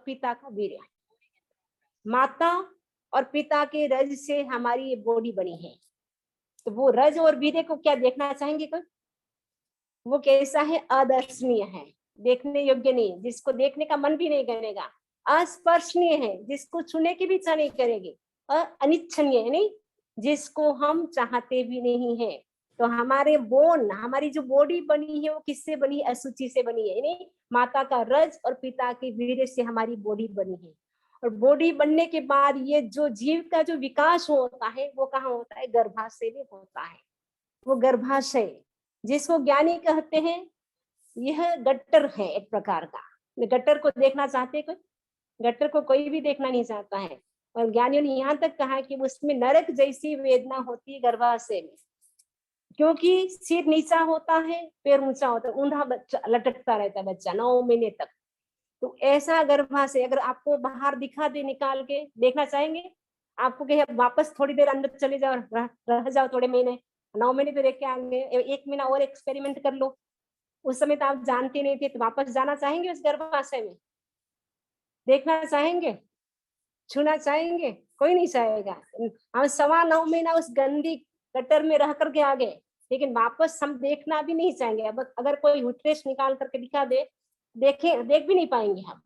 पिता का वीर्य। माता और पिता के रज से हमारी ये बॉडी बनी है। तो वो रज और वीर्य को क्या देखना चाहेंगे कोई? वो कैसा है? अदर्शनीय है, देखने योग्य नहीं, जिसको देखने का मन भी नहीं करेगा। अस्पर्शनीय है, जिसको छूने की भी इच्छा नहीं करेगी। अनिच्छनीय है, नहीं, जिसको हम चाहते भी नहीं है। तो हमारे बोन, हमारी जो बॉडी बनी है वो किससे बनी? अशुचि से बनी है, नहीं, माता का रज और पिता के वीर्य से हमारी बॉडी बनी है। और बॉडी बनने के बाद ये जो जीव का जो विकास होता है वो कहाँ होता है? गर्भाशय में होता है। वो गर्भाशय जिसको ज्ञानी कहते हैं, यह गट्टर है एक प्रकार का। गट्टर को देखना चाहते कोई? गट्टर को कोई भी देखना नहीं चाहता है। और ज्ञानियों ने यहाँ तक कहा कि उसमें नरक जैसी वेदना होती है गर्भाशय में, क्योंकि सिर नीचा होता है, पैर ऊंचा होता है, ऊंधा बच्चा लटकता रहता है, बच्चा 9 महीने तक। तो ऐसा गर्भाशय अगर आपको बाहर दिखा दे, निकाल के देखना चाहेंगे? आपको कहे वापस थोड़ी देर अंदर चले जाओ, रह जाओ थोड़े महीने, 9 महीने तो देख के आएंगे, 1 महीना और एक्सपेरिमेंट कर लो। उस समय तो आप जानते नहीं थे, तो वापस जाना चाहेंगे उस गर्भाशय में? देखना चाहेंगे? छूना चाहेंगे? कोई नहीं चाहेगा। हम 9.25 महीना उस गंदी गटर में रह करके आ गए, लेकिन वापस हम देखना भी नहीं चाहेंगे। अब अगर कोई हुटरेस निकाल करके दिखा दे, देख भी नहीं पाएंगे हम।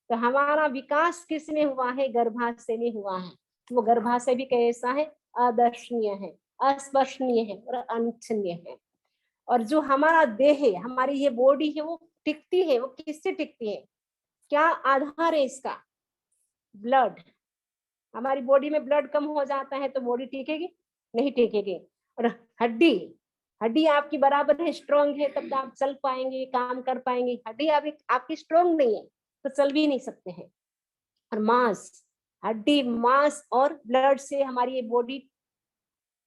तो हमारा विकास किस में हुआ है? गर्भाशय में हुआ है। वो गर्भाशय भी कैसा है? अदर्शनीय है, अस्पर्शनीय है और अनिच्छनीय है। और जो हमारा देह है, हमारी ये बॉडी है, वो टिकती है। वो किससे टिकती है? क्या आधार है इसका? ब्लड। हमारी बॉडी में ब्लड कम हो जाता है तो बॉडी टिकेगी? नहीं टिकेगी। और हड्डी, हड्डी आपकी बराबर है, स्ट्रॉन्ग है, तब तो आप चल पाएंगे, काम कर पाएंगे। हड्डी आपकी स्ट्रॉन्ग नहीं है तो चल भी नहीं सकते हैं। और मांस, हड्डी, मांस और ब्लड से हमारी ये बॉडी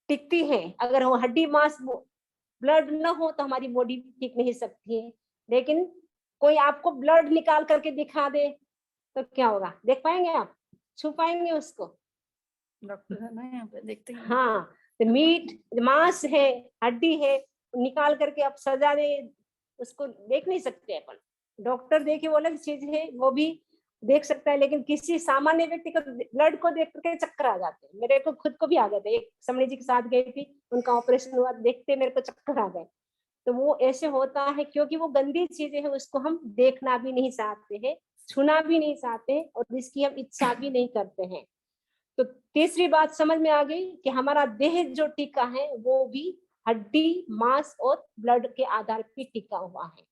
टिकती है। अगर वो हड्डी, मांस, ब्लड न हो तो हमारी बॉडी टिक नहीं सकती है। लेकिन कोई आपको ब्लड निकाल करके दिखा दे तो क्या होगा? देख पाएंगे आप? छू पाएंगे उसको? डॉक्टर है ना यहाँ पे, देखते हैं। हाँ, तो मीट, मांस है, हड्डी है, निकाल करके आप सजा दे, उसको देख नहीं सकते अपन। डॉक्टर देखे वो अलग चीज है, वो भी देख सकता है, लेकिन किसी सामान्य व्यक्ति को ब्लड को देख करके चक्कर आ जाते हैं। मेरे को खुद को भी आ गए थे, एक समणी जी के साथ गई थी, उनका ऑपरेशन हुआ, देखते मेरे को चक्कर आ गए। तो वो ऐसे होता है क्योंकि वो गंदी चीजें हैं, उसको हम देखना भी नहीं चाहते हैं, छूना भी नहीं चाहते हैं, और जिसकी हम इच्छा भी नहीं करते हैं। तो तीसरी बात समझ में आ गई कि हमारा देह जो टिका है वो भी हड्डी, मांस और ब्लड के आधार पर टिका हुआ है।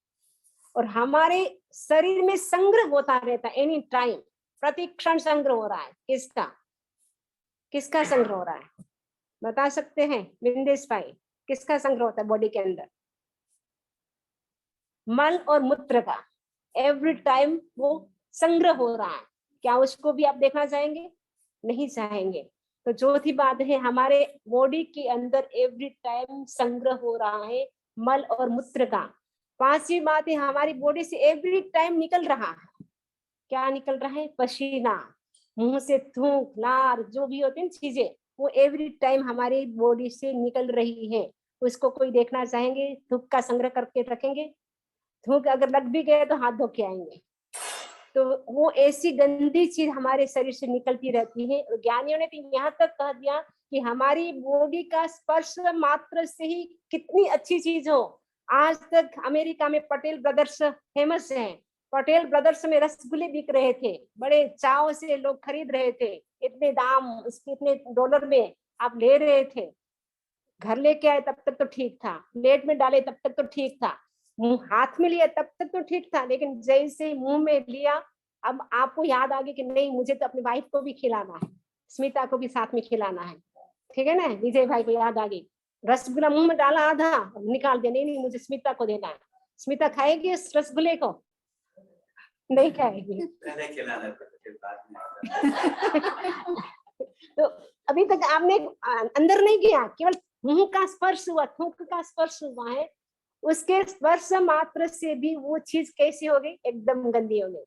और हमारे शरीर में संग्रह होता रहता है, एनी टाइम, प्रति क्षण संग्रह हो रहा है। किसका? किसका संग्रह हो रहा है? बता सकते हैं विंदेश भाई? किसका संग्रह होता है बॉडी के अंदर? मल और मूत्र का एवरी टाइम वो संग्रह हो रहा है। क्या उसको भी आप देखना चाहेंगे? नहीं चाहेंगे। तो चौथी बात है, हमारे बॉडी के अंदर एवरी टाइम संग्रह हो रहा है मल और मूत्र का। पांचवी बात है, हमारी बॉडी से एवरी टाइम निकल रहा है। क्या निकल रहा है? पसीना, मुंह से थूक, लार, जो भी होते हैं चीजें, वो एवरी टाइम हमारी बॉडी से निकल रही है। उसको कोई देखना चाहेंगे? थूक का संग्रह करके रखेंगे? थूक अगर लग भी गए तो हाथ धो के आएंगे। तो वो ऐसी गंदी चीज हमारे शरीर से निकलती रहती है। और ज्ञानियों ने तो यहाँ तक कह दिया कि हमारी बॉडी का स्पर्श मात्र से ही कितनी अच्छी चीज हो। आज तक अमेरिका में पटेल ब्रदर्स फेमस हैं। पटेल ब्रदर्स में रसगुल्ले बिक रहे थे, बड़े चाव से लोग खरीद रहे थे, इतने दाम, उसके इतने डॉलर में आप ले रहे थे। घर लेके आए तब तक तो ठीक था, प्लेट में डाले तब तक तो ठीक था, मुंह हाथ में लिया तब तक तो ठीक था, लेकिन जैसे ही मुंह में लिया, अब आपको याद आ गया कि नहीं, मुझे तो अपनी वाइफ को भी खिलाना है, स्मिता को भी साथ में खिलाना है। ठीक है ना? विजय भाई को याद आ गई, रसगुल्ला मुंह में डाला आधा, निकाल दिया, नहीं नहीं मुझे स्मिता को देना है। स्मिता खाएगी इस रसगुल्ले को? नहीं खाएगी। पहले खिलाना फिर बाद में। तो अभी तक आपने अंदर नहीं गया, केवल मुंह का स्पर्श हुआ, थूक का स्पर्श हुआ है। उसके स्पर्श मात्र से भी वो चीज कैसी हो गई? एकदम गंदी हो गई।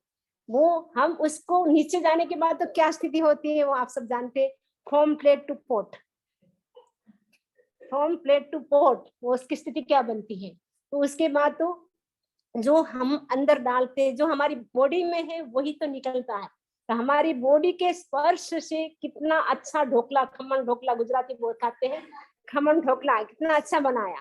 वो हम उसको नीचे जाने के बाद तो क्या स्थिति होती है वो आप सब जानते हैं, from plate to pot. From plate to pot वो उसकी स्थिति क्या बनती है? तो उसके बाद तो जो हम अंदर डालते, जो हमारी बॉडी में है वही तो निकलता है। तो हमारी बॉडी के स्पर्श से कितना अच्छा ढोकला, खमन ढोकला गुजराती बहुत खाते हैं, खमन ढोकला कितना अच्छा बनाया,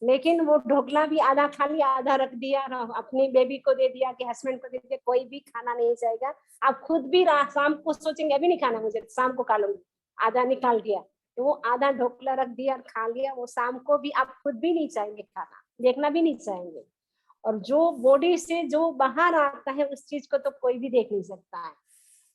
लेकिन वो ढोकला भी आधा खा लिया, आधा रख दिया, अपनी बेबी को दे दिया कि हस्बैंड को दे दिया, कोई भी खाना नहीं चाहेगा। आप खुद भी शाम को सोचेंगे अभी नहीं खाना मुझे, शाम को खा लूंगी, आधा निकाल दिया, तो वो आधा ढोकला रख दिया और खा लिया, वो शाम को भी आप खुद भी नहीं चाहेंगे खाना, देखना भी नहीं चाहेंगे। और जो बॉडी से जो बाहर आता है उस चीज को तो कोई भी देख नहीं सकता है।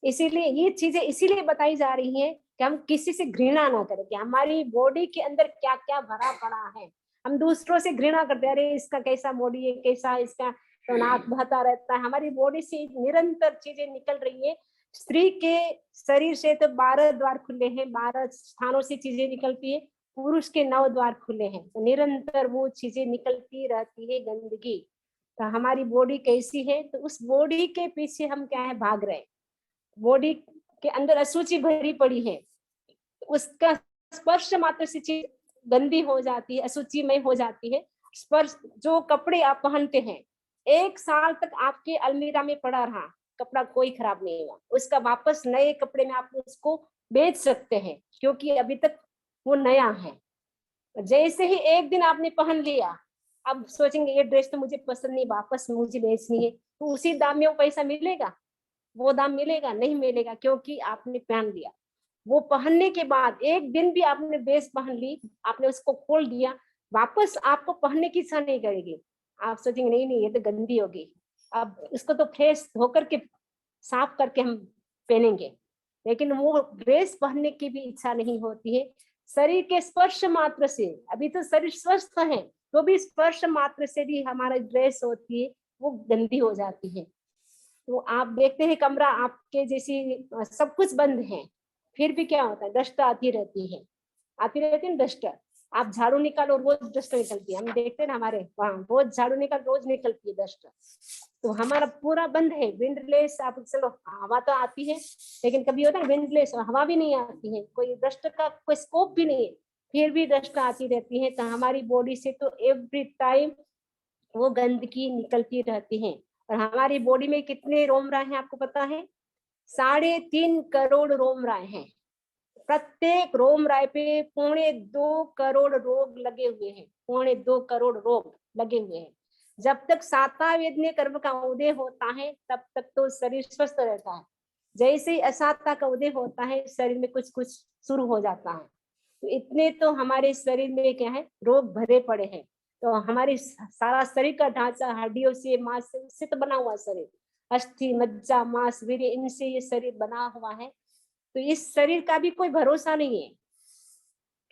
इसीलिए ये चीजें इसीलिए बताई जा रही हैं कि हम किसी से घृणा ना करें, कि हमारी बॉडी के अंदर क्या क्या भरा पड़ा है। हम दूसरों से घृणा करते हैं, अरे इसका कैसा बॉडी है, कैसा इसका तो नाक बहता रहता है। हमारी बॉडी से निरंतर चीजें निकल रही है। स्त्री के शरीर से तो 12 द्वार खुले हैं, 12 स्थानों से चीजें निकलती है, पुरुष के 9 द्वार खुले हैं, तो निरंतर वो चीजें निकलती रहती है, गंदगी। तो हमारी बॉडी कैसी है, तो उस बॉडी के पीछे हम क्या है, भाग रहे हैं। बॉडी के अंदर अशुचि भरी पड़ी है, उसका स्पर्श मात्र से चीज गंदी हो जाती है, अशुचिमय हो जाती है। स्पर्श, जो कपड़े आप पहनते हैं, 1 साल तक आपके अलमीरा में पड़ा रहा, कपड़ा कोई खराब नहीं हुआ, उसका वापस नए कपड़े में आप उसको बेच सकते हैं, क्योंकि अभी तक वो नया है। जैसे ही एक दिन आपने पहन लिया, अब सोचेंगे ये ड्रेस तो मुझे पसंद नहीं, वापस मुझे बेचनी है, तो उसी दाम में वो पैसा मिलेगा, वो दाम मिलेगा नहीं मिलेगा, क्योंकि आपने पहन लिया। वो पहनने के बाद एक दिन भी आपने ड्रेस पहन ली, आपने उसको खोल दिया, वापस आपको पहनने की इच्छा नहीं करेगी। आप सोचेंगे नहीं नहीं ये तो गंदी होगी, अब इसको तो फ्रेश धोकर के साफ करके हम पहनेंगे, लेकिन वो ड्रेस पहनने की भी इच्छा नहीं होती है। शरीर के स्पर्श मात्र से, अभी तो शरीर स्वस्थ है, तो भी स्पर्श मात्र से भी हमारा ड्रेस होती है वो गंदी हो जाती है। तो आप देखते हैं कमरा आपके जैसी सब कुछ बंद है, फिर भी क्या होता है, डस्ट आती रहती है, आती रहती है डस्ट। आप झाड़ू निकालो, रोज डस्ट निकलती है, हम देखते हैं ना हमारे वहाँ, रोज झाड़ू निकाल, रोज निकलती है डस्ट। तो हमारा पूरा बंद है, विंडलेस। आप चलो हवा तो आती है, लेकिन कभी होता है विंडलेस हवा भी नहीं आती है, कोई डस्ट का कोई स्कोप भी नहीं है, फिर भी डस्ट आती रहती है। तो हमारी बॉडी से तो एवरी टाइम वो गंदगी निकलती रहती है। और हमारी बॉडी में कितने रोमराय हैं आपको पता है? 3.5 करोड़ रोमराय हैं। प्रत्येक रोमराय पे 2.25 करोड़ रोग लगे हुए हैं, 2.25 करोड़ रोग लगे हुए हैं। जब तक सातावेदनीय कर्म का उदय होता है तब तक तो शरीर स्वस्थ रहता है, जैसे ही असाता का उदय होता है शरीर में कुछ कुछ शुरू हो जाता है। तो इतने तो हमारे शरीर में क्या है, रोग भरे पड़े हैं। तो हमारी सारा शरीर का ढांचा हड्डियों से, मांस से, इससे तो बना हुआ शरीर, अस्थि मज्जा मांस वीर्य, इनसे ये शरीर बना हुआ है। तो इस शरीर का भी कोई भरोसा नहीं है,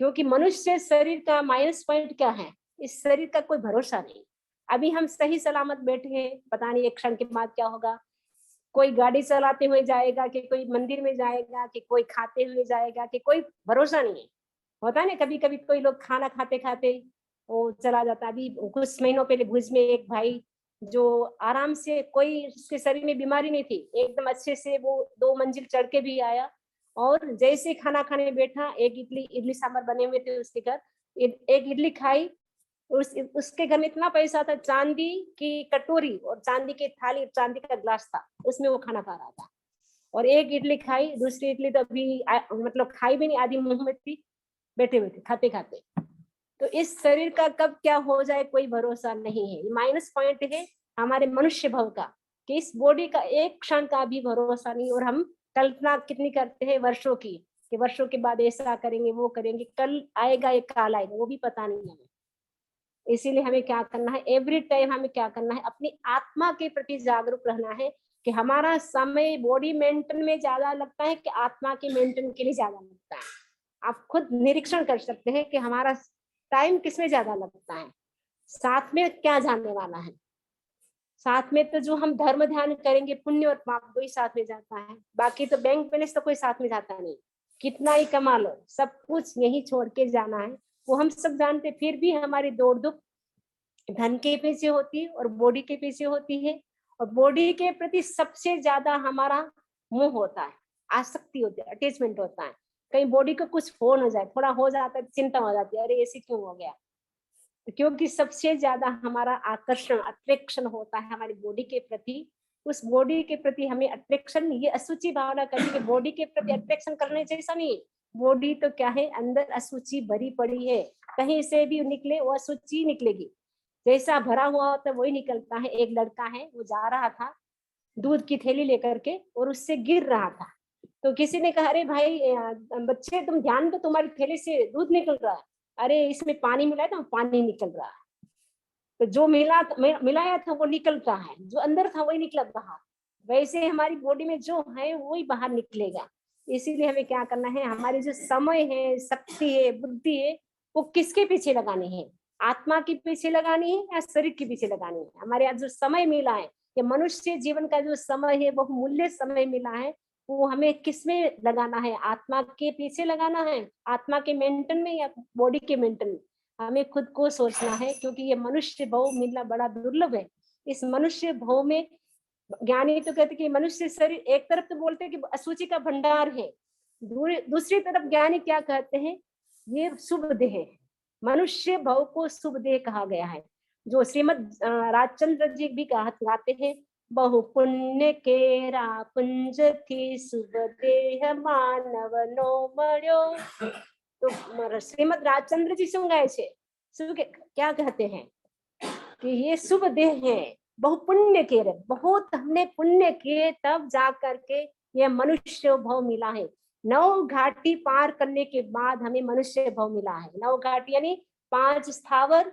क्योंकि मनुष्य शरीर का माइनस पॉइंट क्या है, इस शरीर का कोई भरोसा नहीं। अभी हम सही सलामत बैठे हैं, पता नहीं एक क्षण के बाद क्या होगा। कोई गाड़ी चलाते हुए जाएगा, कि कोई मंदिर में जाएगा, कि कोई खाते हुए जाएगा, कि कोई भरोसा नहीं है। होता है ना, कभी कभी कोई लोग खाना खाते खाते वो चला जाता। अभी कुछ महीनों पहले भुज में एक भाई, जो आराम से, कोई उसके शरीर में बीमारी नहीं थी, एकदम अच्छे से वो 2 मंजिल चढ़ के भी आया, और जैसे खाना खाने बैठा, एक इडली सांभर बने हुए थे उसके घर, एक इडली खाई। उसके घर में इतना पैसा था, चांदी की कटोरी और चांदी की थाली, चांदी का ग्लास था, उसमें वो खाना खा रहा था। और एक इडली खाई, दूसरी इडली तो अभी मतलब खाई भी नहीं, आधी मुंह में थी, बैठे बैठे खाते खाते। तो इस शरीर का कब क्या हो जाए कोई भरोसा नहीं है। माइनस पॉइंट है हमारे मनुष्य भव का, कि इस बॉडी का एक क्षण का भी भरोसा नहीं। और हम कल्पना कितनी करते हैं वर्षों की, कि वर्षों के बाद ऐसा करेंगे, वो करेंगे, कल आएगा एक काल आएगा, वो भी पता नहीं हमें। इसीलिए हमें क्या करना है, एवरी टाइम हमें क्या करना है, अपनी आत्मा के प्रति जागरूक रहना है, कि हमारा समय बॉडी मेंटेन में ज्यादा लगता है कि आत्मा के मेंटेन के लिए ज्यादा लगता है। आप खुद निरीक्षण कर सकते हैं कि हमारा टाइम किसमें ज्यादा लगता है, साथ में क्या जानने वाला है। साथ में तो जो हम धर्म ध्यान करेंगे, पुण्य और पाप, दो ही साथ में जाता है। बाकी तो बैंक बैलेंस तो कोई साथ में जाता नहीं, कितना ही कमा लो, सब कुछ यही छोड़ के जाना है। वो हम सब जानते, फिर भी हमारी दौड़ धूप धन के पीछे होती है और बॉडी के पीछे होती है। और बॉडी के प्रति सबसे ज्यादा हमारा मोह होता है, आसक्ति होती है, अटैचमेंट होता है। कहीं बॉडी को कुछ हो न जाए, थोड़ा हो जाता है चिंता हो जाती है, अरे ऐसे क्यों हो गया। क्योंकि सबसे ज्यादा हमारा आकर्षण अट्रैक्शन होता है हमारी बॉडी के प्रति। उस बॉडी के प्रति हमें अट्रैक्शन, ये अशुचि भावना करनी कि बॉडी के प्रति अट्रैक्शन करने जैसा नहीं। बॉडी तो क्या है, अंदर अशुचि भरी पड़ी है, कहीं से भी निकले वो अशुचि निकलेगी। जैसा भरा हुआ होता है वही निकलता है। एक लड़का है, वो जा रहा था दूध की थैली लेकर के और उससे गिर रहा था। तो किसी ने कहा, अरे भाई बच्चे तुम ध्यान दो, तुम्हारी थैली से दूध निकल रहा है। अरे इसमें पानी मिला है तो पानी निकल रहा है। तो जो मिलाया था वो निकल रहा है, जो अंदर था वही निकल रहा। वैसे हमारी बॉडी में जो है वही बाहर निकलेगा। इसीलिए हमें क्या करना है, हमारी जो समय है, शक्ति है, बुद्धि है, वो किसके पीछे लगानी है? आत्मा के पीछे लगानी है या शरीर के पीछे लगानी है? हमारे यहाँ जो समय मिला है, कि मनुष्य जीवन का जो समय है, वो मूल्य समय मिला है, वो हमें किसमें लगाना है? आत्मा के पीछे लगाना है, आत्मा के मेंटेन में या बॉडी के मेंटेन में? हमें खुद को सोचना है, क्योंकि ये मनुष्य भाव मिलना बड़ा दुर्लभ है। इस मनुष्य भाव में ज्ञानी तो कहते कि मनुष्य शरीर, एक तरफ तो बोलते हैं कि अशुचि का भंडार है, दूसरी तरफ ज्ञानी क्या कहते हैं, ये शुभ देह है। मनुष्य भाव को शुभ देह कहा गया है। जो श्रीमद राजचंद्र जी भी गाते हैं, बहु पुण्य केरा पुंज थी शुभ देह मानव नो मर्यो। तो श्रीमद राजचंद्र जी શું ગાય છે, क्या कहते हैं कि ये शुभ देह है, बहु पुण्य के, बहुत हमने पुण्य किए तब जा करके ये मनुष्य भाव मिला है। 9 घाटी पार करने के बाद हमें मनुष्य भाव मिला है। 9 घाटी यानी 5 स्थावर,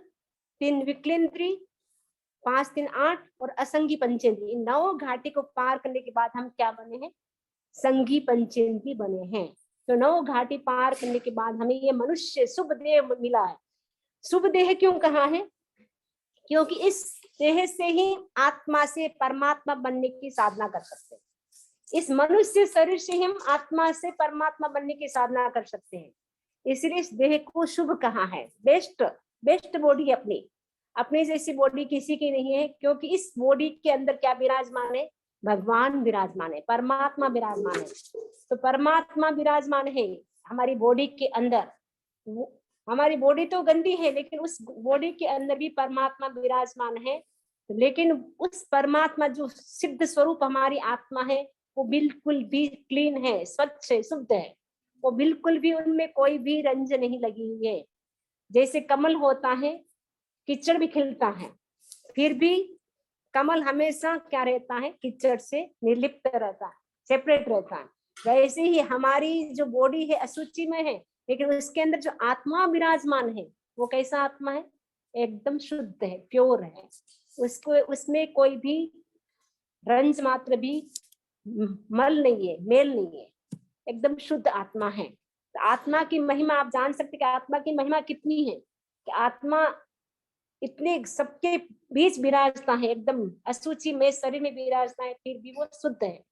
3 विकलेंद्री, 5 3 8 और असंगी पंचेंद्री। इन 9 घाटी को पार करने के बाद हम क्या बने हैं? संगी पंचेंद्री बने हैं। तो 9 घाटी पार करने के बाद हमें ये मनुष्य शुभ देह मिला है। शुभ देह क्यों कहा है? क्योंकि इस देह से ही आत्मा से परमात्मा बनने की साधना कर सकते हैं। इस मनुष्य शरीर से हम आत्मा से परमात्मा बनने की साधना कर सकते हैं। इसलिए इस देह को शुभ कहा है। बेस्ट बॉडी अपनी जैसी बॉडी किसी की नहीं है, क्योंकि इस बॉडी के अंदर क्या विराजमान है? भगवान विराजमान है, परमात्मा विराजमान है। तो परमात्मा विराजमान है हमारी बॉडी के अंदर। हमारी बॉडी तो गंदी है, लेकिन उस बॉडी के अंदर भी परमात्मा विराजमान है। लेकिन उस परमात्मा जो सिद्ध स्वरूप हमारी आत्मा है, वो बिल्कुल भी क्लीन है, स्वच्छ है, शुद्ध है। वो बिल्कुल भी उनमें कोई भी रंज नहीं लगी हुई है। जैसे कमल होता है, कीचड़ भी खिलता है, फिर भी कमल हमेशा क्या रहता है? कीचड़ से निर्लिप्त रहता है, सेपरेट रहता है। वैसे ही हमारी जो बॉडी है अशुचि में है, लेकिन उसके अंदर जो आत्मा विराजमान है, वो कैसा आत्मा है? एकदम शुद्ध है, प्योर है। उसको उसमें कोई भी रंज मात्र भी मल नहीं है, मेल नहीं है, एकदम शुद्ध आत्मा है। तो आत्मा की महिमा आप जान सकते कि आत्मा की महिमा कितनी है, कि आत्मा इतने सबके बीच विराजता है, एकदम अशुचि में शरीर में विराजता है, फिर भी वो शुद्ध है।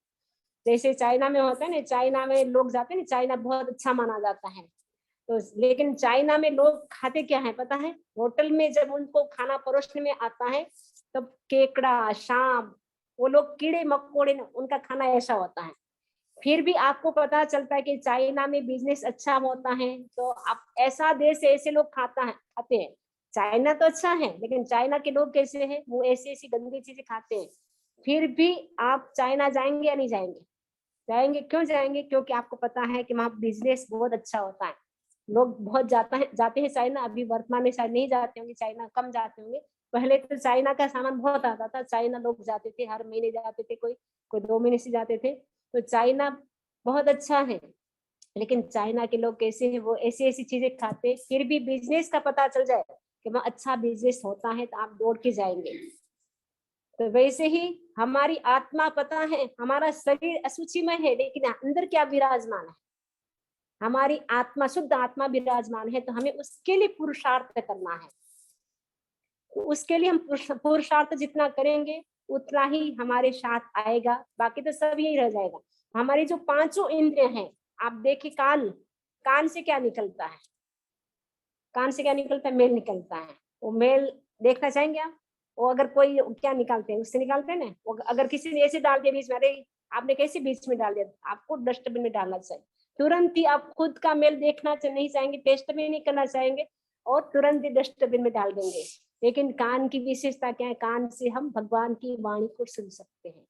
जैसे चाइना में होता है ना, चाइना में लोग जाते हैं ना, चाइना बहुत अच्छा माना जाता है। तो लेकिन चाइना में लोग खाते क्या है पता है? होटल में जब उनको खाना परोसने में आता है, तब केकड़ा, सांप, वो लोग कीड़े मकोड़े, उनका खाना ऐसा होता है। फिर भी आपको पता चलता है कि चाइना में बिजनेस अच्छा होता है। तो आप ऐसा देश से ऐसे लोग खाते हैं। चाइना तो अच्छा है, लेकिन चाइना के लोग कैसे हैं? वो ऐसी ऐसी गंदी चीजें खाते हैं। फिर भी आप चाइना जाएंगे या नहीं जाएंगे? जाएंगे। क्यों जाएंगे? क्योंकि आपको पता है कि वहाँ बिजनेस बहुत अच्छा होता है। लोग बहुत जाते हैं चाइना। अभी वर्तमान में शायद नहीं जाते होंगे, चाइना कम जाते होंगे। पहले तो चाइना का सामान बहुत आता था, चाइना लोग जाते थे, हर महीने जाते थे, कोई 2 महीने से जाते थे। तो चाइना बहुत अच्छा है, लेकिन चाइना के लोग कैसे हैं? वो ऐसी ऐसी चीजें खाते, फिर भी बिजनेस का पता चल जाए कि वहाँ अच्छा बिजनेस होता है तो आप दौड़ के जाएंगे। तो वैसे ही हमारी आत्मा, पता है हमारा शरीर अशुचि में है, लेकिन अंदर क्या विराजमान है? हमारी आत्मा, शुद्ध आत्मा विराजमान है। तो हमें उसके लिए पुरुषार्थ करना है। तो उसके लिए हम पुरुषार्थ जितना करेंगे उतना ही हमारे साथ आएगा, बाकी तो सब यही रह जाएगा। हमारी जो 5 इंद्रियां हैं, आप देखिए कान से क्या निकलता है? कान से क्या निकलता है? मेल निकलता है। वो मेल देखना चाहेंगे आप? वो अगर कोई क्या निकालते हैं, उससे निकालते हैं ना। वो अगर किसी ने ऐसे डाल दिया बीच में, अरे आपने कैसे बीच में डाल दिया, आपको डस्टबिन में डालना चाहिए। तुरंत ही आप खुद का मेल देखना नहीं चाहेंगे, टेस्ट भी नहीं करना चाहेंगे, और तुरंत ही डस्टबिन में डाल देंगे। लेकिन कान की विशेषता क्या है? कान से हम भगवान की वाणी को सुन सकते हैं।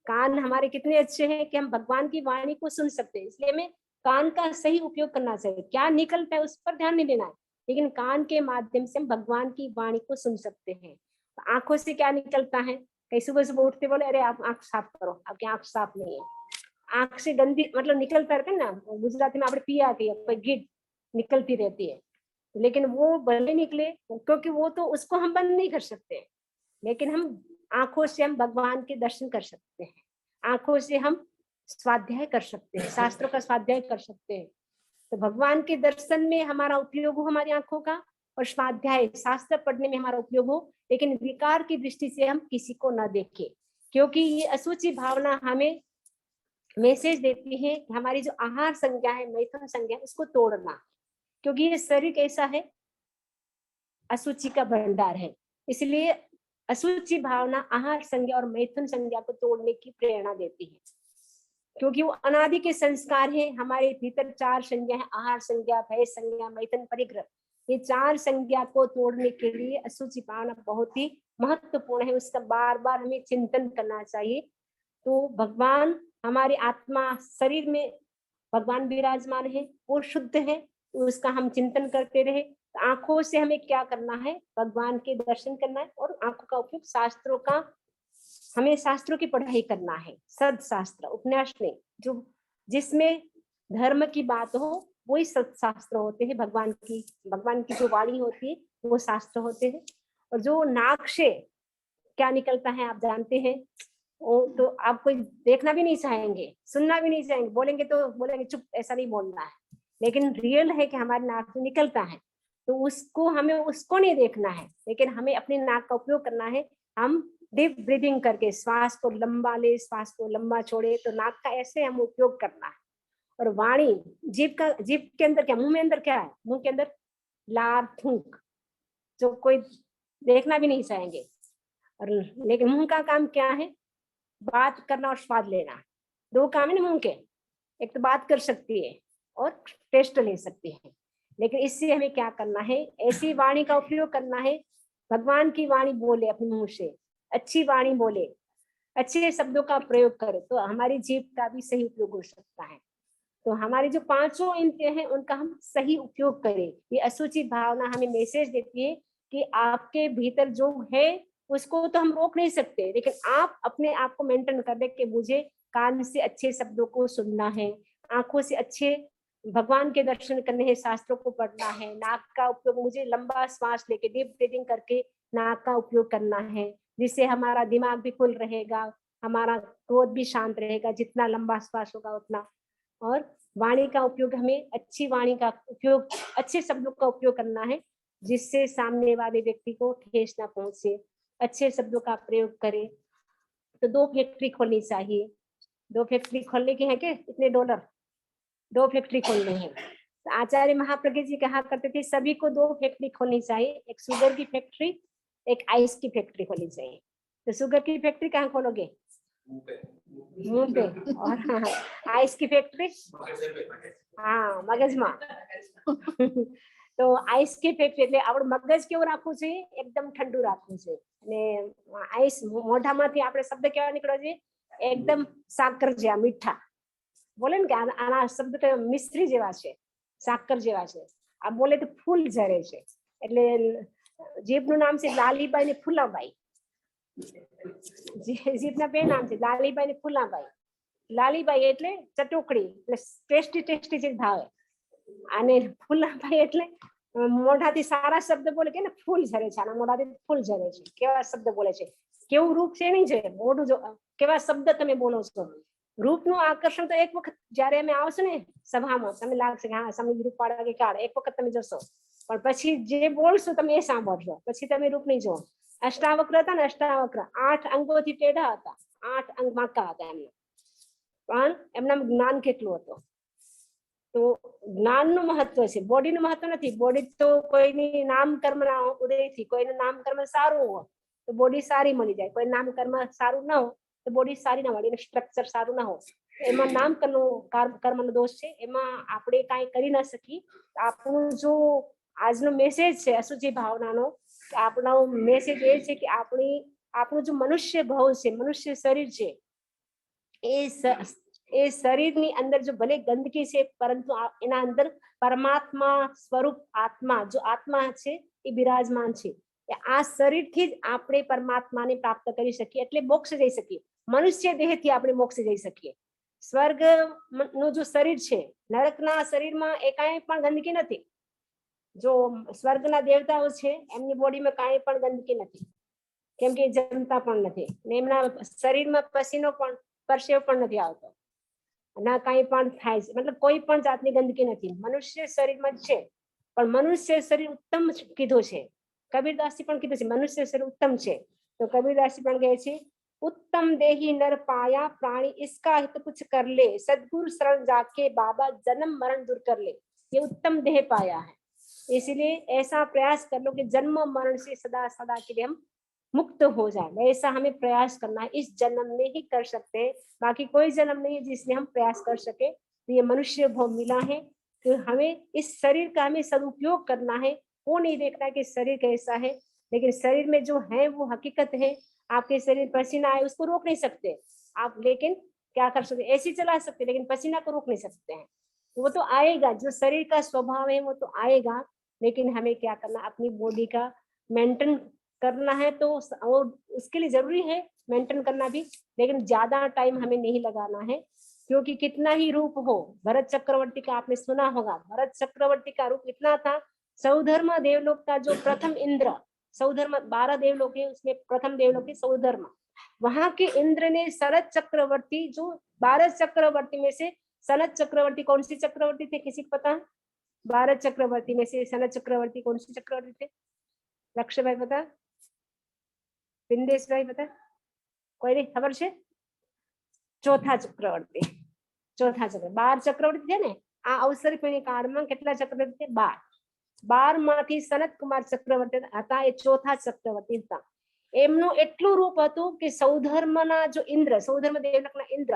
कान हमारे कितने अच्छे हैं कि हम भगवान की वाणी को सुन सकते हैं। इसलिए हमें कान का सही उपयोग करना चाहिए। क्या निकलता है उस पर ध्यान नहीं देना है, लेकिन कान के माध्यम से हम भगवान की वाणी को सुन सकते हैं। तो आंखों से क्या निकलता है? कई सुबह सुबह उठते बोले अरे आप आंख साफ करो, आपकी आंख साफ नहीं है। आंख से गंदी मतलब निकलता रहता है ना, गुजराती में आपने पिया की कोई गिट निकलती रहती है, लेकिन वो भले निकले, क्योंकि वो तो उसको हम बंद नहीं कर सकते। लेकिन हम आंखों से हम भगवान के दर्शन कर सकते हैं। आंखों से हम स्वाध्याय कर सकते हैं, शास्त्रों का स्वाध्याय कर सकते हैं। तो भगवान के दर्शन में हमारा उपयोग हो हमारी आंखों का, और स्वाध्याय शास्त्र पढ़ने में हमारा उपयोग हो, लेकिन विकार की दृष्टि से हम किसी को न देखें। क्योंकि ये असुचि भावना हमें मैसेज देती है कि हमारी जो आहार संज्ञा है, मैथुन संज्ञा, उसको तोड़ना। क्योंकि ये शरीर कैसा है? असुचि का भंडार है। इसलिए असुचि भावना आहार संज्ञा और मैथुन संज्ञा को तोड़ने की प्रेरणा देती है। क्योंकि वो अनादि के संस्कार है। हमारे भीतर 4 संज्ञा है, आहार संज्ञा, भय संज्ञा, मैथुन, परिग्रह। ये 4 संज्ञा को तोड़ने के लिए असुचि भावना बहुत ही महत्वपूर्ण है। उसका बार बार हमें चिंतन करना चाहिए। तो भगवान हमारी आत्मा शरीर में भगवान विराजमान है, वो शुद्ध है, उसका हम चिंतन करते रहे। तो आंखों से हमें क्या करना है? भगवान के दर्शन करना है, और आंखों का उपयोग शास्त्रों का, हमें शास्त्रों की पढ़ाई करना है। सदशास्त्र, उपन्यास में जो जिसमें धर्म की बात हो वही सदशास्त्र होते हैं। भगवान की जो वाणी होती है वो शास्त्र होते हैं। और जो नाक से क्या निकलता है आप जानते हैं, वो तो आप कोई देखना भी नहीं चाहेंगे, सुनना भी नहीं चाहेंगे, बोलेंगे तो बोलेंगे चुप, ऐसा नहीं बोलना है। लेकिन रियल है कि हमारे नाक से निकलता है, तो उसको हमें उसको नहीं देखना है, लेकिन हमें अपने नाक का उपयोग करना है। हम डीप ब्रीदिंग करके श्वास को लंबा ले, श्वास को लंबा छोड़े, तो नाक का ऐसे हम उपयोग करना है। और वाणी, जीभ के अंदर क्या, मुंह में अंदर क्या है? मुंह के अंदर लार थूक, जो कोई देखना भी नहीं चाहेंगे। और लेकिन मुंह का काम क्या है? बात करना और स्वाद लेना। 2 काम है ना मुंह के, एक तो बात कर सकती है और टेस्ट ले सकती है। लेकिन इससे हमें क्या करना है? ऐसी वाणी का उपयोग करना है, भगवान की वाणी बोले अपने मुंह से, अच्छी वाणी बोले, अच्छे शब्दों का प्रयोग करे, तो हमारी जीभ का भी सही उपयोग हो सकता है। तो हमारी जो 5 इंद्रियां हैं उनका हम सही उपयोग करें। ये असुचि भावना हमें मैसेज देती है कि आपके भीतर जो है उसको तो हम रोक नहीं सकते, लेकिन आप अपने आप को मेंटेन कर दे कि मुझे कान से अच्छे शब्दों को सुनना है, आंखों से अच्छे भगवान के दर्शन करने हैं, शास्त्रों को पढ़ना है, नाक का उपयोग मुझे लंबा श्वास लेके डीप ब्रीदिंग करके नाक का उपयोग करना है, जिससे हमारा दिमाग भी खुल रहेगा, हमारा क्रोध भी शांत रहेगा, जितना लंबा श्वास होगा उतना। और वाणी का उपयोग, हमें अच्छी वाणी का उपयोग, अच्छे शब्दों का उपयोग करना है, जिससे सामने वाले व्यक्ति को ठेस ना पहुंचे, अच्छे शब्दों का प्रयोग करें। तो 2 फैक्ट्री खोलनी चाहिए। 2 फैक्ट्री खोलने के हैं क्या? इतने डॉलर, 2 फैक्ट्री खोलने हैं। तो आचार्य महाप्रज्ञ जी कहा करते थे सभी को 2 फैक्ट्री खोलनी चाहिए, एक शुगर की फैक्ट्री, एक आइस की फैक्ट्री खोलनी चाहिए। तो शुगर की फैक्ट्री कहाँ खोलोगे? मुंह पे। और हाँ, आइस की फैक्ट्री हाँ मगजमा। તો આઈસ की ફેક્ટરી એટલે આપણું મગજ કેવું રાખવું છે? એકદમ ઠંડુ રાખવું છે। અને આઈસ મોઢામાંથી આપણે શબ્દ કેવા નીકળવો જોઈએ? એકદમ સાકર જેવા મીઠા, બોલે ને કે આના શબ્દ તો મિશ્રી જેવા છે, સાકર જેવા છે। આ બોલે તો ફૂલ ઝરે છે। એટલે જીભનું નામ છે લાલીબાઈ ને ફૂલાબાઈ। જીભના 2 નામ છે, લાલીબાઈ ને ફૂલાબાઈ। લાલીબાઈ એટલે ચટોકડી, એટલે ટેસ્ટી ટેસ્ટી જે ભાવે, અને ફૂલાબાઈ એટલે મોઢાથી સારા શબ્દ બોલે કે ને ફૂલ ઝરે છે, આના મોઢાથી ફૂલ ઝરે છે। કેવા શબ્દ બોલે છે, કેવું રૂપ છે નહીં જોઈએ, મોઢું જો કેવા શબ્દ તમે બોલો છો। રૂપનું આકર્ષણ તો એક વખત જ્યારે અમે આવશો ને સભામાં, તમે લાગશે કે હા સમી રૂપવાળા કે કાળ, એક વખત તમે જોશો, પણ પછી જે બોલશો તમે એ સાંભળશો, પછી તમે રૂપ નહીં જોવો। અષ્ટાવક્ર હતા ને, અષ્ટાવક્ર 8 અંગોથી ટેઢા હતા, 8 અંગ માકા હતા એમના, પણ એમના જ્ઞાન કેટલું હતું। તો જ્ઞાનનું મહત્વ છે, બોડીનું મહત્વ નથી। બોડી તો કોઈની નામ કર્મના ઉદયથી, કોઈનું નામ કર્મ સારું હોય તો બોડી સારી મળી જાય, કોઈ નામ કર્મ સારું ન હોય તો બોડી સારી ના મળે, એનું સ્ટ્રક્ચર સારું ના હોય। એમાં નામ કર્મનો દોષ છે, એમાં આપણે કાંઈ કરી ન શકી। આપણું જો આજનો મેસેજ છે અશુચિ ભાવનાનો, આપણો મેસેજ એ છે કે આપણું જો મનુષ્ય ભાવ છે, મનુષ્ય શરીર છે, એ શરીરની અંદર જો ભલે ગંદકી છે, પરંતુ એના અંદર પરમાત્મા સ્વરૂપ આત્મા, જો આત્મા છે એ બિરાજમાન છે. આ શરીરથી જ આપણે પરમાત્માને પ્રાપ્ત કરી શકીએ, એટલે મોક્ષ જઈ શકીએ. મનુષ્ય દેહથી આપણે મોક્ષ જઈ શકીએ. સ્વર્ગ નું જો શરીર છે, નરકના શરીરમાં એ કાંઈ પણ ગંદકી નથી. જો સ્વર્ગના દેવતાઓ છે એમની બોડીમાં કાંઈ પણ ગંદકી નથી, કેમ કે જમતા પણ નથી ને એમના શરીરમાં પસીનો પણ પરસેવો પણ નથી આવતો, ના કાંઈ પણ થાય છે, મતલબ કોઈ પણ જાતની ગંદકી નથી. મનુષ્ય શરીરમાં જ છે, પણ મનુષ્ય શરીર ઉત્તમ કીધું છે. કબીરદાસજી પણ કીધું છે મનુષ્ય શરીર ઉત્તમ છે. તો કબીરદાસજી પણ કહે છે उत्तम देही नर पाया प्राणी इसका हित कुछ कर ले, सदगुरु शरण जाके बाबा जन्म मरण दूर कर ले. ये उत्तम देह पाया है, इसलिए ऐसा प्रयास कर लो कि जन्म मरण से सदा सदा के लिए हम मुक्त हो जाए. ऐसा हमें प्रयास करना है, इस जन्म में ही कर सकते हैं, बाकी कोई जन्म नहीं है जिसमें हम प्रयास कर सके. तो ये मनुष्य भाव मिला है, तो हमें इस शरीर का हमें सदुपयोग करना है. वो नहीं देखना कि शरीर कैसा है, लेकिन शरीर में जो है वो हकीकत है. आपके शरीर पसीना आए उसको रोक नहीं सकते आप, लेकिन क्या कर सकते, ऐसी चला सकते, लेकिन पसीना को रोक नहीं सकते हैं. वो तो आएगा, जो शरीर का स्वभाव है वो तो आएगा, लेकिन हमें क्या करना, अपनी बॉडी का मेंटेन करना है. तो वो उसके लिए जरूरी है मेंटेन करना भी, लेकिन ज्यादा टाइम हमें नहीं लगाना है, क्योंकि कितना ही रूप हो, भरत चक्रवर्ती का आपने सुना होगा, भरत चक्रवर्ती का रूप इतना था. सौधर्म देवलोक का जो प्रथम इंद्र, सौधर्म 12 देवलोक है, उसमें प्रथम देवलोक है सौधर्म, वहां के इंद्र ने शरद चक्रवर्ती, जो 12 चक्रवर्ती में से सनत चक्रवर्ती कौन सी चक्रवर्ती थे, किसी को पता? 12 चक्रवर्ती में से सनत चक्रवर्ती कौन सी चक्रवर्ती थे? लक्ष्य भाई पता? बिंदेश भाई पता? कोई नहीं खबर है? ચોથા ચક્રવર્તી, ચોથા ચક્ર 12 ચક્રવર્તી છે ને, આ અવસરપીણી કાળમાં કેટલા ચક્રવર્તી છે? 12. 12 માંથી સનત કુમાર ચક્રવર્તી હતા, એ ચોથા ચક્રવર્તી હતા. એમનું એટલું રૂપ હતું કે સૌધર્મના જો ઇન્દ્ર, સૌધર્મ દેવલોકના ઇન્દ્ર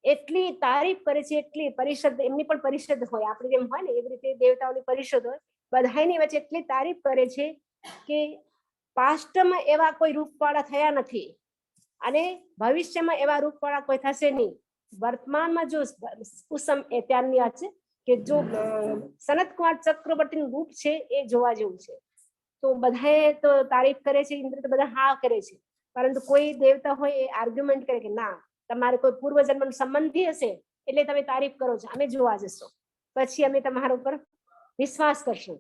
એટલી તારીફ કરે છે, એટલી પરિષદ, એમની પણ પરિષદ હોય, આપણે જેમ હોય ને એવી રીતે દેવતાઓની પરિષદ હોય, બધાની વચ્ચે એટલી તારીફ કરે છે કે પાસ્ટમાં એવા કોઈ રૂપવાળા થયા નથી અને ભવિષ્યમાં એવા રૂપવાળા કોઈ થશે નહીં. વર્તમાનમાં જો કુસમ એ ત્યારની વાત છે કે જો સનત કુમાર ચક્રવર્તીનું રૂપ છે એ જોવા જેવું છે. તો બધાએ તો તારીફ કરે છે, ઇન્દ્ર તો બધા હા કરે છે, પરંતુ કોઈ દેવતા હોય એ આર્ગ્યુમેન્ટ કરે કે ના, તમારે કોઈ પૂર્વજન્મનો સંબંધી હશે એટલે તમે તારીફ કરો છો, અમે જોવા જશો, પછી અમે તમારા ઉપર વિશ્વાસ કરશું.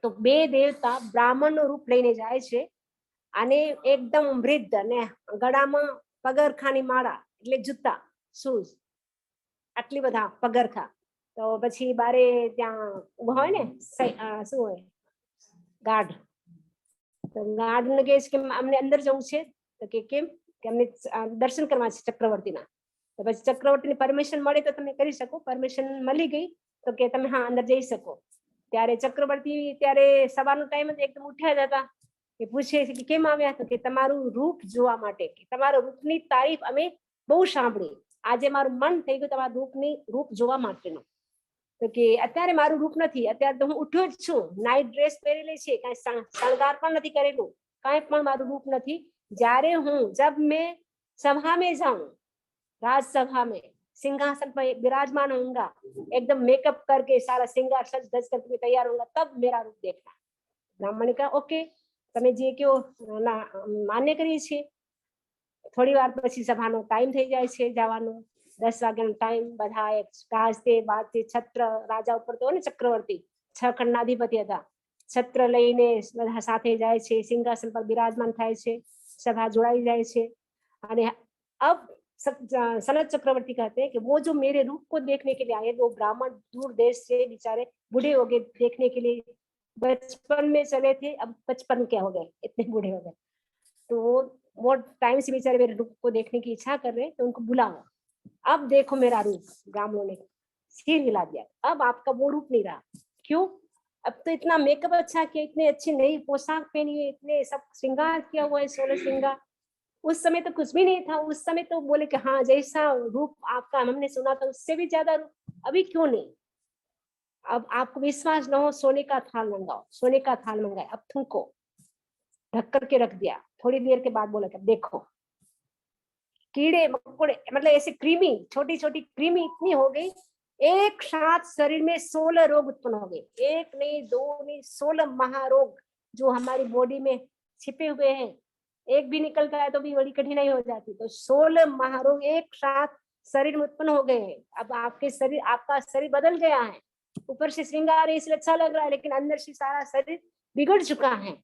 તો બે દેવતા બ્રાહ્મણનું રૂપ લઈને જાય છે અને એકદમ વૃદ્ધ અને ગળામાં પગરખાની માળા એટલે જૂતા, શૂઝ, આટલી બધા પગરખા. તો પછી બારે ત્યાં ઉભા હોય ને, શું હોય, ગાઢ. તો ગાઢ ને કહે છે કે અમને અંદર જવું છે, તો કે કેમ, કે અમને દર્શન કરવા છે ચક્રવર્તીના. તો પછી ચક્રવર્તીની પરમિશન મળે તો તમે કરી શકો. પરમિશન મળી ગઈ તો કે તમે હા અંદર જઈ શકો. ત્યારે ચક્રવર્તી ત્યારે સવારનો ટાઈમ હતો, એકદમ ઉઠ્યા જ હતા, એ પૂછે છે કે કેમ આવ્યા? તો કે તમારું રૂપ જોવા માટે, કે તમારા રૂપની તારીફ અમે બહુ સાંભળી, આજે મારું મન થઈ ગયું તમારા રૂપ જોવા માટેનું. તો કે અત્યારે મારું રૂપ નથી, અત્યારે તો હું ઉઠ્યો જ છું, નાઇટ ડ્રેસ પહેરેલી છે, કાંઈ શણગાર પણ નથી કરેલું, કાંઈ પણ મારું રૂપ નથી. જ્યારે હું જબ મેં सभा में जाऊं, राजसभा में सिंहासन पर विराजमान होऊंगा, एकदम मेकअप करके सारा श्रृंगार सज धज करके मैं तैयार होऊंगा, तब मेरा रूप देखना. ब्राह्मण ने कहा ओके, તમે જે કયો માન્ય કરીએ છીએ. થોડી વાર પછી સભાનો ટાઈમ થઈ જાય છે જવાનો, 10 વાગ્યાનો ટાઈમ. બધા ગાજતે બાજતે છત્ર, રાજા ઉપર તો ને ચક્રવર્તી 6 ખંડના અધિપતિ હતા, છત્ર લઈને બધા સાથે જાય છે, સિંહાસન પર બિરાજમાન થાય છે, સભા જોડાઈ જાય છે. અને अब सनत चक्रवर्ती कहते हैं कि वो जो मेरे रूप को देखने के लिए आए, वो ब्राह्मण दूर देश से बेचारे बूढ़े हो गए देखने के लिए, बचपन में चले थे, अब 55 क्या हो गए, इतने बूढ़े हो गए. तो वो टाइम से बेचारे मेरे रूप को देखने की इच्छा कर रहे हैं, तो उनको बुलाओ, अब देखो मेरा रूप. ब्राह्मणों ने सिर हिला दिया, अब आपका वो रूप नहीं रहा. क्यों? अब तो इतना मेकअप अच्छा किया, इतने अच्छी नई पोशाक पहनी है, इतने सब श्रृंगार किया हुआ है, 16 श्रृंगार. उस समय तो कुछ भी नहीं था. उस समय तो बोले कि हाँ जैसा रूप आपका हमने सुना था उससे भी ज्यादा रूप, अभी क्यों नहीं. अब आपको विश्वास न हो, सोने का थाल मंगाओ, सोने का थाल मंगाए, अब थूको, ढक करके रख दिया। थोड़ी देर के बाद बोला देखो कीड़े मकोड़े, मतलब ऐसे कृमि, छोटी छोटी कृमि इतनी हो गई, एक साथ शरीर में 16 रोग उत्पन्न हो गए। एक नहीं, दो नहीं, 16 महारोग जो हमारी बॉडी में छिपे हुए हैं। एक भी निकलता है तो भी बड़ी कठिनाई हो जाती। तो 16 महारोग एक साथ शरीर में उत्पन्न हो गए हैं। अब आपका शरीर बदल गया है। ऊपर से श्रृंगार है इसलिए अच्छा लग रहा है, लेकिन अंदर से सारा शरीर बिगड़ चुका है।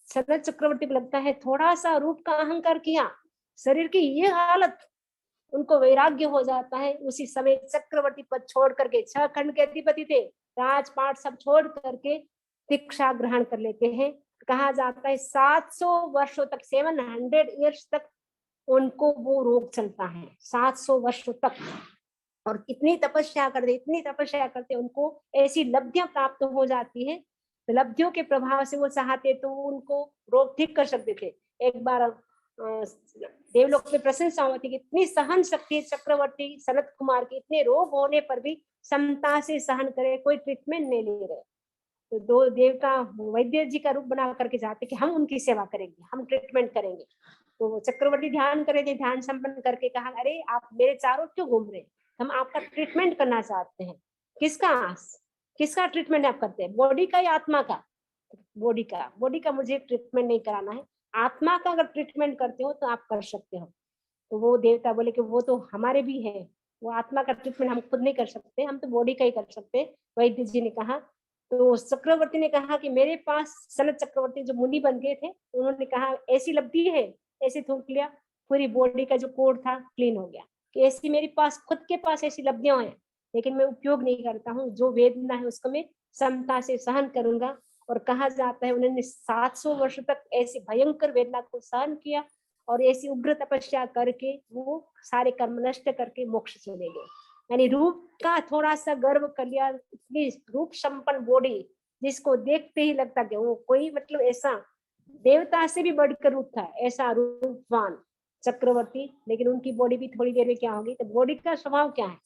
शरद चक्रवर्ती को लगता है थोड़ा सा रूप का अहंकार किया, शरीर की ये हालत, उनको वैराग्य हो जाता है। उसी समय चक्रवर्ती पद छोड़ करके, 6 खंड के अधिपति थे, राजपाट सब छोड़ करके दीक्षा ग्रहण कर लेते हैं। कहा जाता है 700 वर्षों तक, 700 ईयर्स तक उनको वो रोग चलता है, 700 वर्षों तक। और इतनी तपस्या करते उनको ऐसी लब्धियां प्राप्त हो जाती है। तो लब्धियों के प्रभाव से वो चाहते तो उनको रोग ठीक कर सकते थे। एक बार देवलोक में प्रशंसा होती कि इतनी सहन शक्ति चक्रवर्ती सनत कुमार की, इतने रोग होने पर भी समता से सहन करे, कोई ट्रीटमेंट नहीं ले रहे। तो दो देवता वैद्य जी का रूप बना करके जाते कि हम उनकी सेवा करेंगे, हम ट्रीटमेंट करेंगे। तो चक्रवर्ती ध्यान करे थे, ध्यान संपन्न करके कहा अरे आप मेरे चारों क्यों घूम रहे हैं, हम आपका ट्रीटमेंट करना चाहते हैं। किसका ट्रीटमेंट आप करते हैं, बॉडी का या आत्मा का? बॉडी का मुझे ट्रीटमेंट नहीं कराना है, आत्मा का अगर ट्रीटमेंट करते हो तो आप कर सकते हो। तो वो देवता बोले कि वो तो हमारे भी है, वो आत्मा का ट्रीटमेंट हम खुद नहीं कर सकते, हम तो बॉडी का ही कर सकते हैं। वैद्य जी ने कहा। तो चक्रवर्ती ने कहा कि मेरे पास, सनत चक्रवर्ती जो मुनि बन गए थे, उन्होंने कहा ऐसी लब्धि है, ऐसे थूक लिया, पूरी बॉडी का जो कोड था क्लीन हो गया कि ऐसी मेरे पास, खुद के पास ऐसी लब्धियां हैं, लेकिन मैं उपयोग नहीं करता हूँ। जो वेदना है उसको मैं समता से सहन करूंगा। और कहा जाता है उन्होंने 700 वर्ष तक ऐसी भयंकर वेदना को सहन किया और ऐसी उग्र तपस्या करके वो सारे कर्म नष्ट करके मोक्ष चले गए। यानी रूप का थोड़ा सा गर्व कर लिया, इतनी रूप संपन्न बॉडी जिसको देखते ही लगता कि वो कोई, मतलब ऐसा देवता से भी बढ़कर रूप था, ऐसा रूपवान चक्रवर्ती। लेकिन उनकी बॉडी भी थोड़ी देर में क्या होगी, तो बॉडी का स्वभाव क्या है,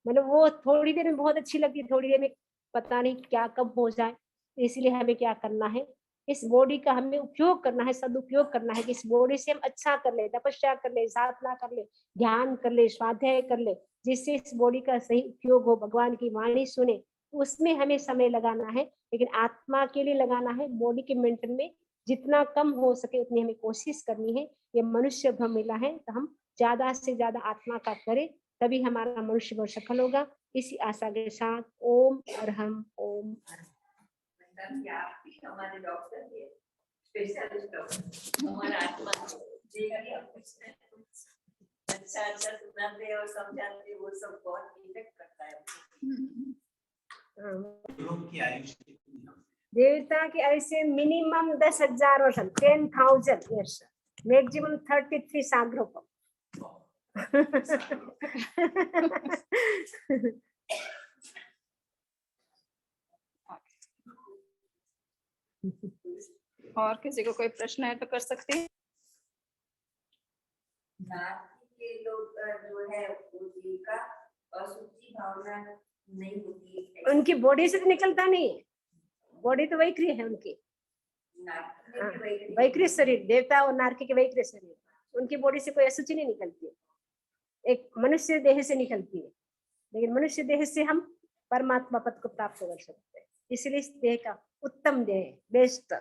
मतलब वो थोड़ी देर में बहुत अच्छी लगती, थोड़ी देर में पता नहीं क्या कब हो जाए। इसलिए हमें क्या करना है, इस बॉडी का हमें उपयोग करना है, सदुपयोग करना है कि इस बॉडी से हम अच्छा कर ले, तपस्या कर ले, साधना कर ले, ध्यान कर ले, स्वाध्याय कर ले, जिससे इस बॉडी का सही उपयोग हो, भगवान की वाणी सुने। उसमें हमें समय लगाना है, लेकिन आत्मा के लिए लगाना है। बॉडी के मेंटेन में जितना कम हो सके उतनी हमें कोशिश करनी है। ये मनुष्य भ्रम मिला है तो हम ज्यादा से ज्यादा आत्मा का करें, तभी हमारा मनुष्य भ्रम सफल होगा। इसी आशा के साथ ओम अरहम ओम अरहम। आप भी हमारे डॉक्टर थे, स्पेशलिस्ट डॉक्टर, हमारा आत्मा देखिए अच्छा सुनाते और समझाते, वो सब बहुत इफेक्ट करता है। देवता की आयुष्य मिनिमम 10,000 वर्ष, 10,000 ईयर्स, मैक्सिमम 33 साग्रोपम। और किसी को कोई प्रश्न है तो कर सकते हैं। के लोग जो है वो जी का असुचि भावना नहीं होती, उनकी बॉडी से तो निकलता नहीं है, बॉडी तो वैक्रिय है उनकी, वैक्रिय शरीर, देवता और नारकी के वैक्रिय शरीर, उनकी बॉडी से कोई असुचि नहीं निकलती है, एक मनुष्य देह से निकलती है। लेकिन मनुष्य देह से हम परमात्मा पद को प्राप्त कर सकते हैं, इसलिए इस देह का उत्तम देह, बेस्ट